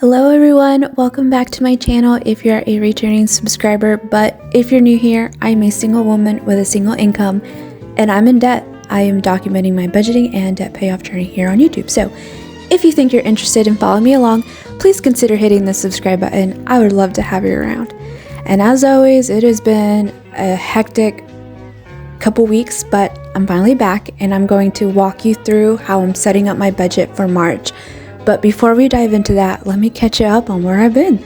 Hello everyone, welcome back to my channel if you're a returning subscriber, but if you're new here, I'm a single woman with a single income and I'm in debt. I am documenting my budgeting and debt payoff journey here on YouTube. So if you think you're interested in following me along, please consider hitting the subscribe button. I would love to have you around. And as always, it has been a hectic couple weeks, but I'm finally back and I'm going to walk you through how I'm setting up my budget for March. But before we dive into that, let me catch you up on where I've been.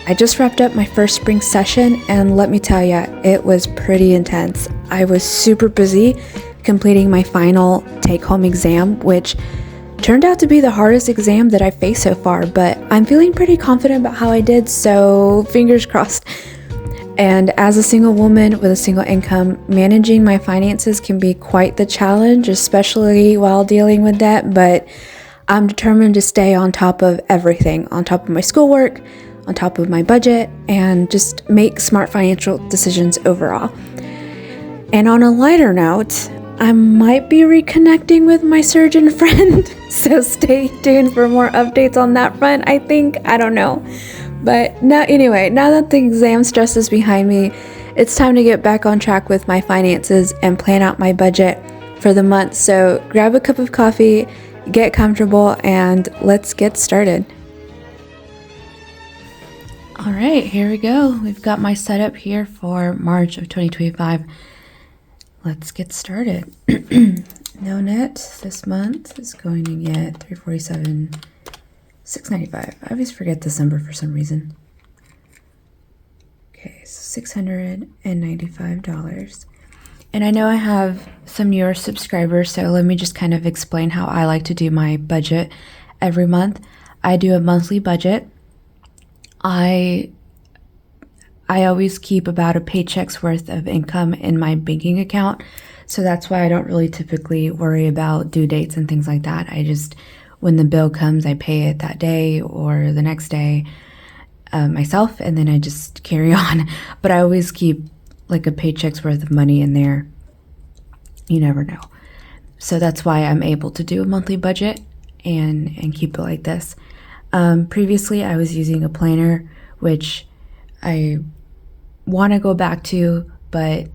I just wrapped up my first spring session and let me tell you, it was pretty intense. I was super busy completing my final take-home exam, which turned out to be the hardest exam that I've faced so far, but I'm feeling pretty confident about how I did, so fingers crossed. And as a single woman with a single income, managing my finances can be quite the challenge, especially while dealing with debt, but I'm determined to stay on top of everything, on top of my schoolwork, on top of my budget, and just make smart financial decisions overall. And on a lighter note, I might be reconnecting with my surgeon friend, so stay tuned for more updates on that front, I think. I don't know. But now that the exam stress is behind me, it's time to get back on track with my finances and plan out my budget for the month. So grab a cup of coffee, get comfortable, and let's get started. All right, here we go. We've got my setup here for March of 2025. Let's get started. No net this month is going to get $347, $695. I always forget this number for some reason. Okay, so $695. And I know I have some newer subscribers, so let me just kind of explain how I like to do my budget every month. I do a monthly budget. I always keep about a paycheck's worth of income in my banking account, so that's why I don't really typically worry about due dates and things like that. I just, when the bill comes, I pay it that day or the next day myself, and then I just carry on. But I always keep like a paycheck's worth of money in there. You never know. So that's why I'm able to do a monthly budget and keep it like this. Previously, I was using a planner, which I want to go back to, but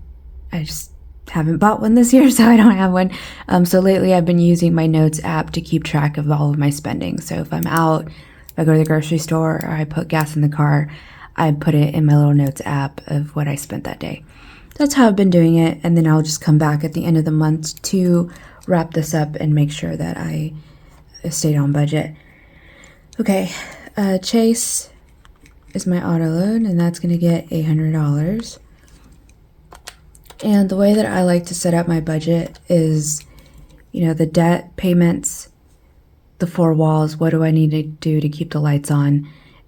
I just haven't bought one this year, so I don't have one. So lately I've been using my notes app to keep track of all of my spending. So if I'm out, if I go to the grocery store or I put gas in the car, I put it in my little notes app of what I spent that day. That's how I've been doing it, and then I'll just come back at the end of the month to wrap this up and make sure that I stayed on budget. Okay, Chase is my auto loan, and that's going to get $800. And the way that I like to set up my budget is, the debt payments, the four walls, what do I need to do to keep the lights on?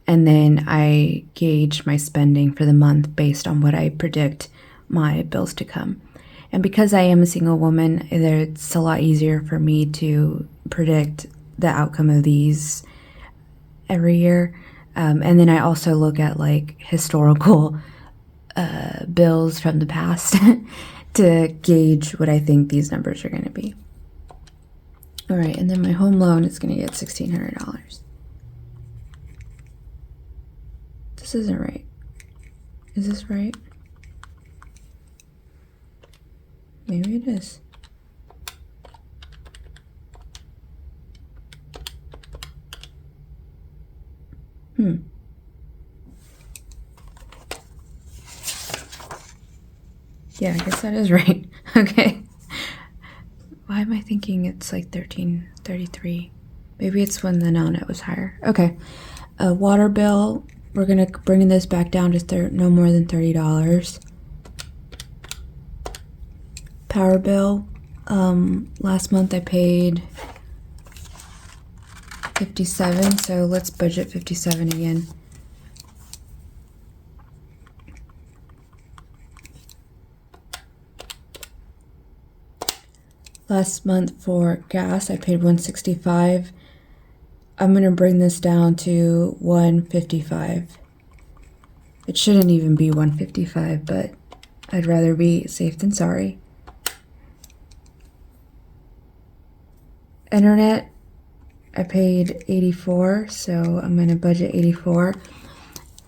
And then I gauge my spending for the month based on what I predict my bills to come. And because I am a single woman, it's a lot easier for me to predict the outcome of these every year. And then I also look at like historical bills from the past to gauge what I think these numbers are going to be. All right, and then my home loan is going to get $1,600. This isn't right. Is this right? Maybe it is. Yeah, I guess that is right. Okay. Why am I thinking it's like $1,333? Maybe it's when the no net was higher. Okay. A water bill. We're going to bring this back down to no more than $30. Power bill. Last month I paid $57, so let's budget $57 again. Last month for gas, I paid $165. I'm going to bring this down to $155. It shouldn't even be $155, but I'd rather be safe than sorry. Internet, I paid 84, so I'm going to budget 84.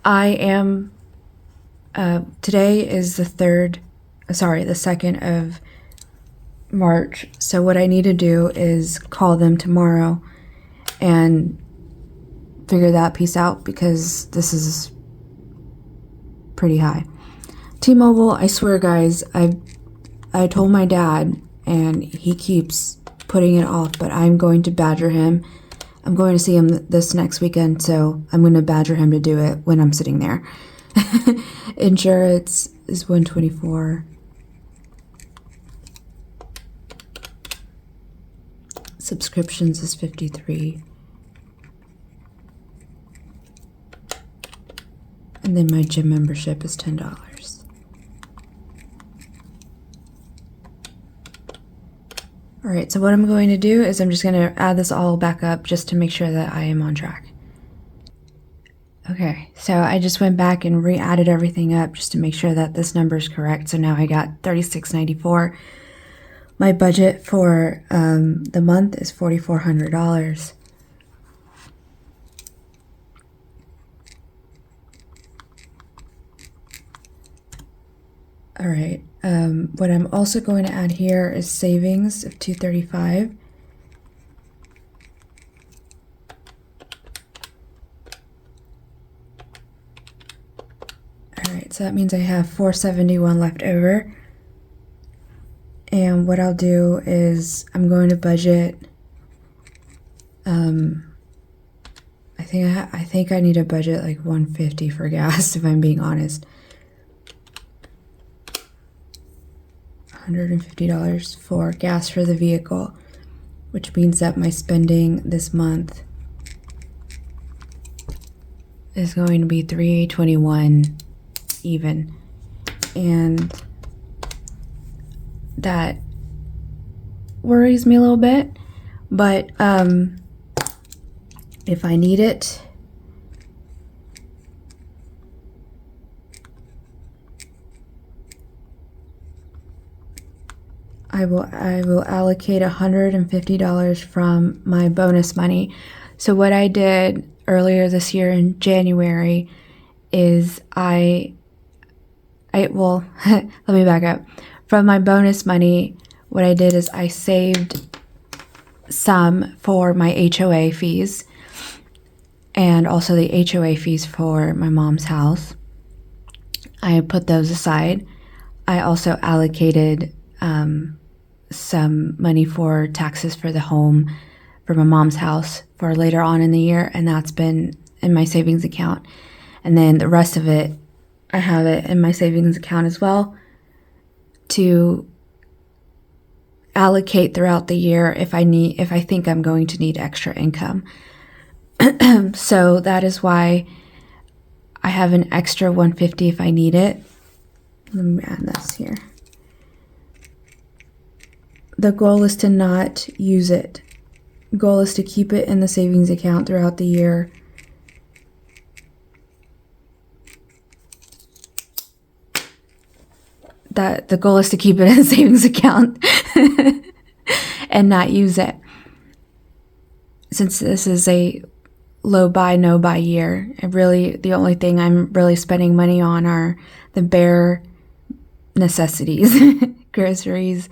I am, today is the 2nd of March. So what I need to do is call them tomorrow and figure that piece out, because this is pretty high. T-Mobile, I swear guys, I told my dad and he keeps putting it off, but I'm going to badger him. I'm going to see him this next weekend, so I'm going to badger him to do it when I'm sitting there. Insurance is $124. Subscriptions is $53. And then my gym membership is $10. Alright, so what I'm going to do is I'm just going to add this all back up just to make sure that I am on track. Okay, so I just went back and re-added everything up just to make sure that this number is correct. So now I got $36.94. My budget for the month is $4,400. All right, what I'm also going to add here is savings of $235. All right, so that means I have $471 left over. And what I'll do is I'm going to budget, I think I need to budget like $150 for gas, if I'm being honest. $150 for gas for the vehicle, which means that my spending this month is going to be $321 even, and that worries me a little bit, but if I need it, I will allocate $150 from my bonus money. So what I did earlier this year in January is let me back up. From my bonus money, what I did is I saved some for my HOA fees and also the HOA fees for my mom's house. I put those aside. I also allocated some money for taxes for the home for my mom's house for later on in the year, and that's been in my savings account. And then the rest of it, I have it in my savings account as well to allocate throughout the year if I think I'm going to need extra income. So that is why I have an extra $150 if I need it. Let me add this here. The goal is to not use it. Goal is to keep it in the savings account throughout the year. That the goal is to keep it in the savings account and not use it. Since this is a low buy, no buy year, the only thing I'm really spending money on are the bare necessities, groceries,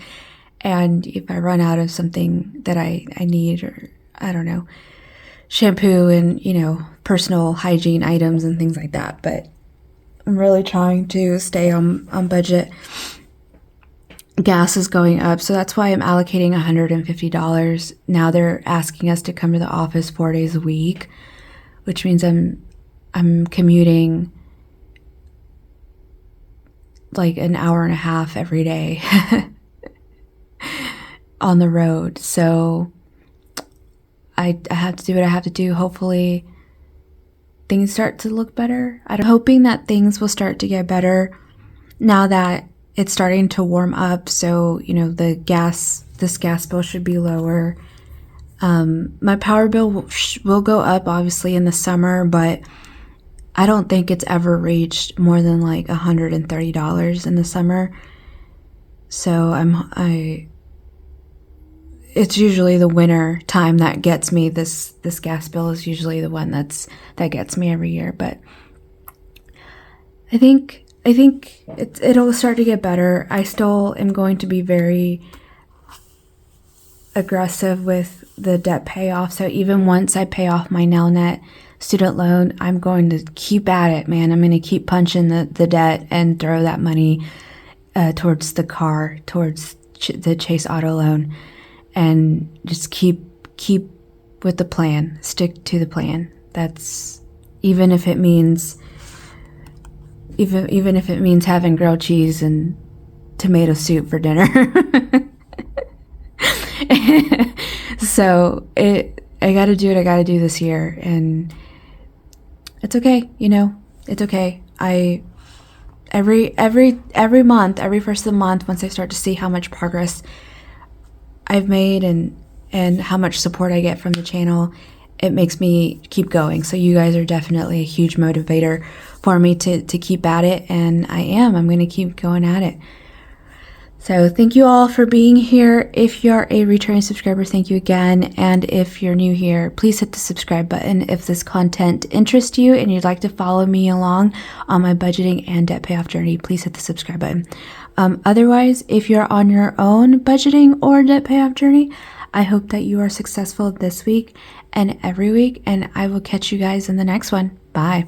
and if I run out of something that I need, or I don't know, shampoo and, personal hygiene items and things like that. But I'm really trying to stay on budget. Gas is going up, so that's why I'm allocating $150. Now they're asking us to come to the office 4 days a week, which means I'm commuting like an hour and a half every day on the road. So I have to do what I have to do. Hopefully things start to look better. I'm hoping that things will start to get better now that it's starting to warm up. So, this gas bill should be lower. My power bill will go up obviously in the summer, but I don't think it's ever reached more than like $130 in the summer. So it's usually the winter time that gets me. This gas bill is usually the one that gets me every year. But I think it'll start to get better. I still am going to be very aggressive with the debt payoff. So even once I pay off my Nelnet student loan, I'm going to keep at it, man. I'm going to keep punching the debt and throw that money towards the car, towards the Chase auto loan, and just keep with the plan. Stick to the plan. That's even if it means having grilled cheese and tomato soup for dinner. So I got to do what I got to do this year, and it's okay. It's okay. Every month, every first of the month, once I start to see how much progress I've made and how much support I get from the channel, it makes me keep going. So you guys are definitely a huge motivator for me to keep at it, and I'm going to keep going at it. So thank you all for being here. If you're a returning subscriber, thank you again. And if you're new here, please hit the subscribe button if this content interests you and you'd like to follow me along on my budgeting and debt payoff journey. Please hit the subscribe button. Otherwise, if you're on your own budgeting or debt payoff journey, I hope that you are successful this week and every week, and I will catch you guys in the next one. Bye.